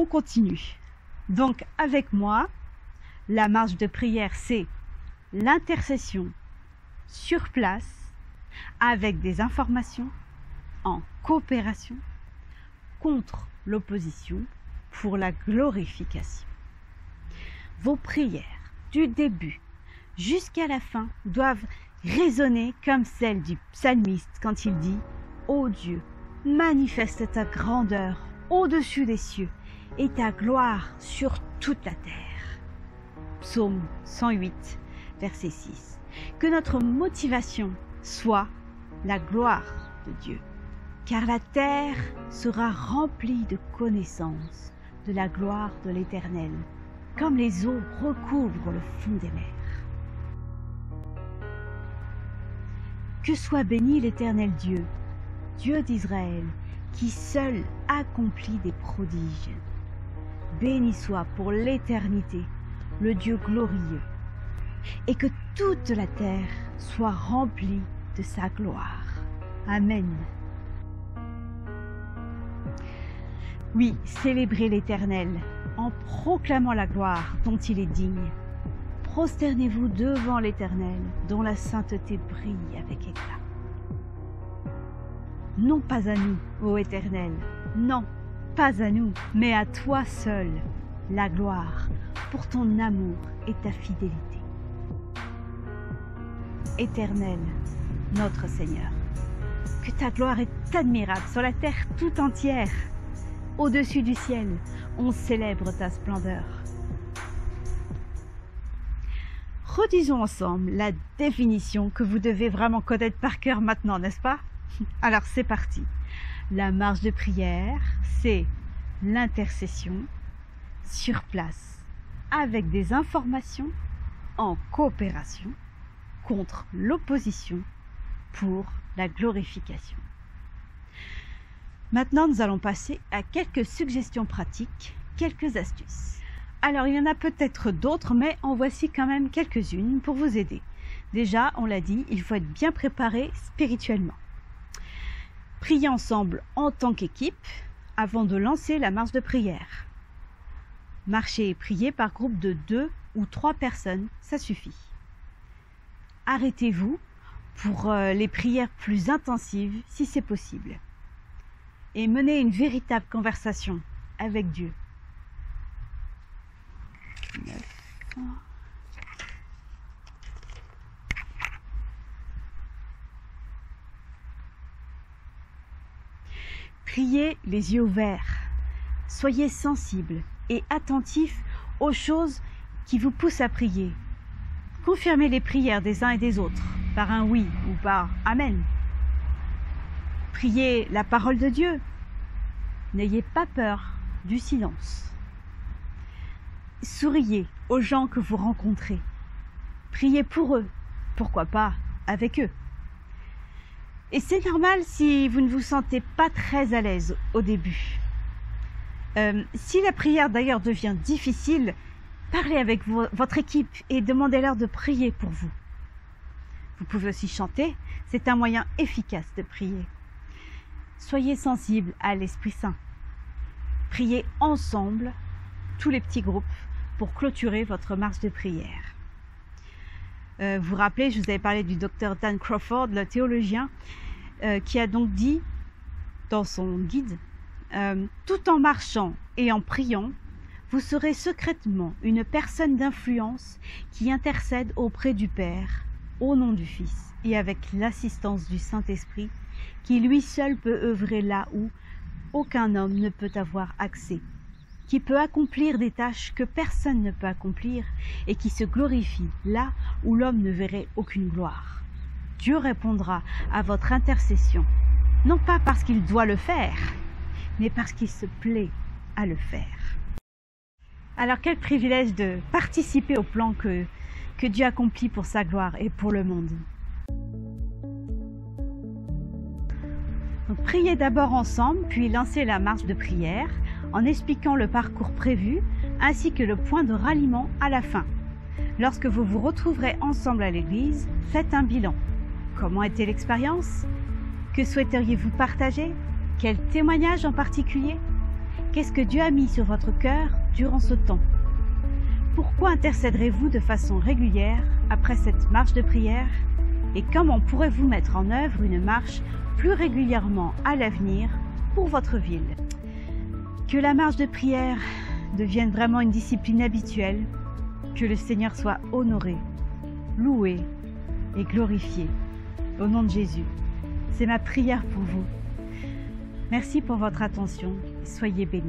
continue. Donc avec moi, la marche de prière, c'est l'intercession sur place avec des informations en coopération contre l'opposition pour la glorification. Vos prières du début jusqu'à la fin doivent résonner comme celle du psalmiste quand il dit « Ô Dieu, manifeste ta grandeur au-dessus des cieux et ta gloire sur toute la terre. » Psaume 108, verset 6. Que notre motivation soit la gloire de Dieu, car la terre sera remplie de connaissances de la gloire de l'Éternel, comme les eaux recouvrent le fond des mers. Que soit béni l'Éternel Dieu, Dieu d'Israël, qui seul accomplit des prodiges. Béni soit pour l'éternité le Dieu glorieux, et que toute la terre soit remplie de sa gloire. Amen. Oui, célébrez l'Éternel en proclamant la gloire dont il est digne. Prosternez-vous devant l'Éternel, dont la sainteté brille avec éclat. Non pas à nous, ô Éternel, non, pas à nous, mais à toi seul, la gloire, pour ton amour et ta fidélité. Éternel, notre Seigneur, que ta gloire est admirable sur la terre tout entière. Au-dessus du ciel, on célèbre ta splendeur. Redisons ensemble la définition que vous devez vraiment connaître par cœur maintenant, n'est-ce pas? Alors c'est parti. La marche de prière, c'est l'intercession sur place avec des informations en coopération contre l'opposition pour la glorification. Maintenant, nous allons passer à quelques suggestions pratiques, quelques astuces. Alors, il y en a peut-être d'autres, mais en voici quand même quelques-unes pour vous aider. Déjà, on l'a dit, il faut être bien préparé spirituellement. Priez ensemble en tant qu'équipe avant de lancer la marche de prière. Marchez et priez par groupe de 2 ou 3 personnes, ça suffit. Arrêtez-vous pour les prières plus intensives si c'est possible. Et menez une véritable conversation avec Dieu. 9. Priez les yeux ouverts. Soyez sensibles et attentifs aux choses qui vous poussent à prier. Confirmez les prières des uns et des autres par un oui ou par amen. Priez la parole de Dieu. N'ayez pas peur du silence. Souriez aux gens que vous rencontrez. Priez pour eux, pourquoi pas avec eux. Et c'est normal si vous ne vous sentez pas très à l'aise au début. Si la prière d'ailleurs devient difficile, parlez avec votre équipe et demandez-leur de prier pour vous. Vous pouvez aussi chanter, c'est un moyen efficace de prier. Soyez sensibles à l'Esprit Saint. Priez ensemble, tous les petits groupes, pour clôturer votre marche de prière. Vous vous rappelez, je vous avais parlé du docteur Dan Crawford, le théologien, qui a donc dit dans son guide, tout en marchant et en priant, vous serez secrètement une personne d'influence qui intercède auprès du Père, au nom du Fils et avec l'assistance du Saint-Esprit, qui lui seul peut œuvrer là où aucun homme ne peut avoir accès, qui peut accomplir des tâches que personne ne peut accomplir et qui se glorifie là où l'homme ne verrait aucune gloire. Dieu répondra à votre intercession, non pas parce qu'il doit le faire, mais parce qu'il se plaît à le faire. Alors quel privilège de participer au plan que Dieu accomplit pour sa gloire et pour le monde. Donc, priez d'abord ensemble, puis lancez la marche de prière en expliquant le parcours prévu ainsi que le point de ralliement à la fin. Lorsque vous vous retrouverez ensemble à l'église, faites un bilan. Comment était l'expérience? Que souhaiteriez-vous partager? Quel témoignage en particulier? Qu'est-ce que Dieu a mis sur votre cœur durant ce temps? Pourquoi intercéderez-vous de façon régulière après cette marche de prière? Et comment pourrez-vous mettre en œuvre une marche plus régulièrement à l'avenir pour votre ville? Que la marche de prière devienne vraiment une discipline habituelle, que le Seigneur soit honoré, loué et glorifié. Au nom de Jésus, c'est ma prière pour vous. Merci pour votre attention. Soyez bénis.